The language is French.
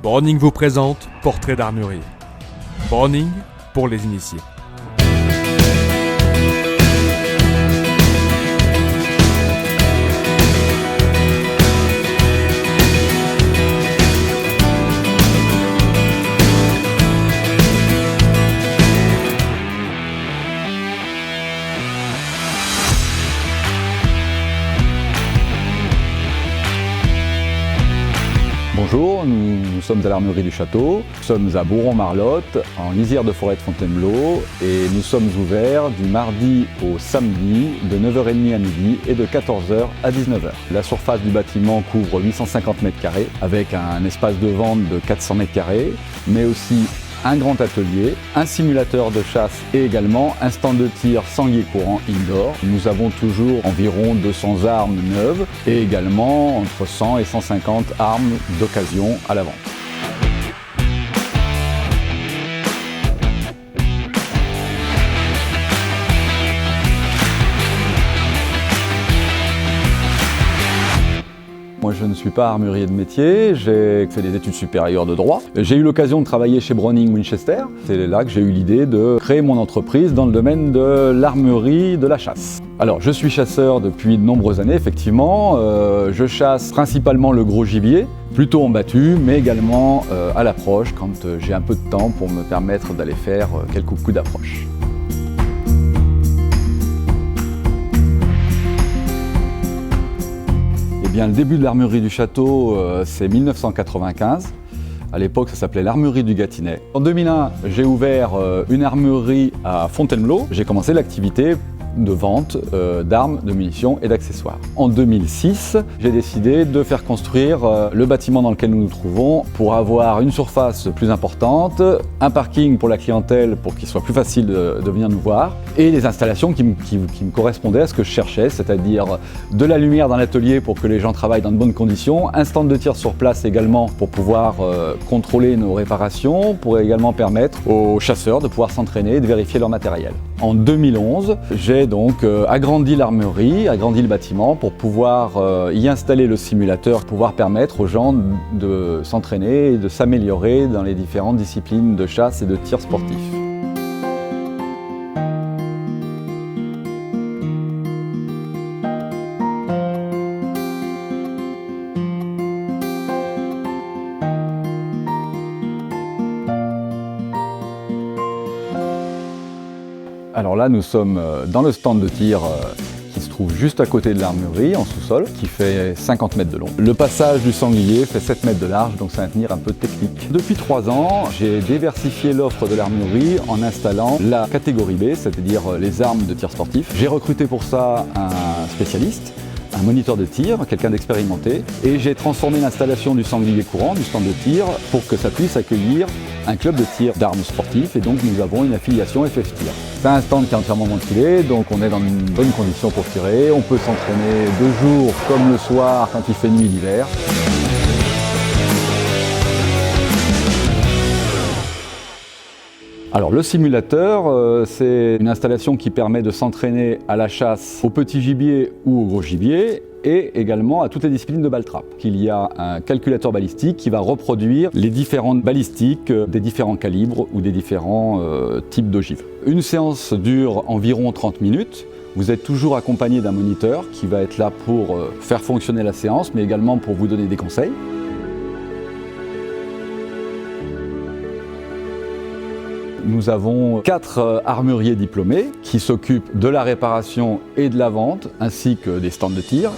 Browning vous présente Portrait d'armurier. Browning pour les initiés. Bonjour, nous sommes à l'armurerie du château, nous sommes à Bourron-Marlotte, en lisière de forêt de Fontainebleau, et nous sommes ouverts du mardi au samedi de 9h30 à midi et de 14h à 19h. La surface du bâtiment couvre 850 m², avec un espace de vente de 400 m², mais aussi un grand atelier, un simulateur de chasse et également un stand de tir sanglier courant indoor. Nous avons toujours environ 200 armes neuves et également entre 100 et 150 armes d'occasion à la vente. Moi, je ne suis pas armurier de métier, j'ai fait des études supérieures de droit. J'ai eu l'occasion de travailler chez Browning Winchester. C'est là que j'ai eu l'idée de créer mon entreprise dans le domaine de l'armurerie de la chasse. Alors, je suis chasseur depuis de nombreuses années, effectivement. Je chasse principalement le gros gibier, plutôt en battu, mais également à l'approche, quand j'ai un peu de temps pour me permettre d'aller faire quelques coups d'approche. Eh bien, le début de l'armurerie du château, c'est 1995. À l'époque, ça s'appelait l'armurerie du Gâtinais. En 2001, j'ai ouvert une armurerie à Fontainebleau. J'ai commencé l'activité de vente d'armes, de munitions et d'accessoires. En 2006, j'ai décidé de faire construire le bâtiment dans lequel nous nous trouvons pour avoir une surface plus importante, un parking pour la clientèle pour qu'il soit plus facile de venir nous voir et des installations qui me correspondaient à ce que je cherchais, c'est-à-dire de la lumière dans l'atelier pour que les gens travaillent dans de bonnes conditions, un stand de tir sur place également pour pouvoir contrôler nos réparations, pour également permettre aux chasseurs de pouvoir s'entraîner et de vérifier leur matériel. En 2011, j'ai donc agrandi l'armurerie, agrandi le bâtiment pour pouvoir y installer le simulateur, pouvoir permettre aux gens de s'entraîner et de s'améliorer dans les différentes disciplines de chasse et de tir sportif. Alors là, nous sommes dans le stand de tir qui se trouve juste à côté de l'armurerie, en sous-sol, qui fait 50 mètres de long. Le passage du sanglier fait 7 mètres de large, donc ça va tenir un peu technique. Depuis 3 ans, j'ai diversifié l'offre de l'armurerie en installant la catégorie B, c'est-à-dire les armes de tir sportif. J'ai recruté pour ça un spécialiste, un moniteur de tir, quelqu'un d'expérimenté, et j'ai transformé l'installation du sanglier courant, du stand de tir, pour que ça puisse accueillir un club de tir d'armes sportifs, et donc nous avons une affiliation FF Tir. C'est un stand qui est entièrement ventilé, donc on est dans une bonne condition pour tirer. On peut s'entraîner de jour comme le soir quand il fait nuit l'hiver. Alors le simulateur, c'est une installation qui permet de s'entraîner à la chasse au petit gibier ou au gros gibier et également à toutes les disciplines de balle trappe. Il y a un calculateur balistique qui va reproduire les différentes balistiques des différents calibres ou des différents types d'ogives. Une séance dure environ 30 minutes. Vous êtes toujours accompagné d'un moniteur qui va être là pour faire fonctionner la séance, mais également pour vous donner des conseils. Nous avons 4 armuriers diplômés qui s'occupent de la réparation et de la vente, ainsi que des stands de tir.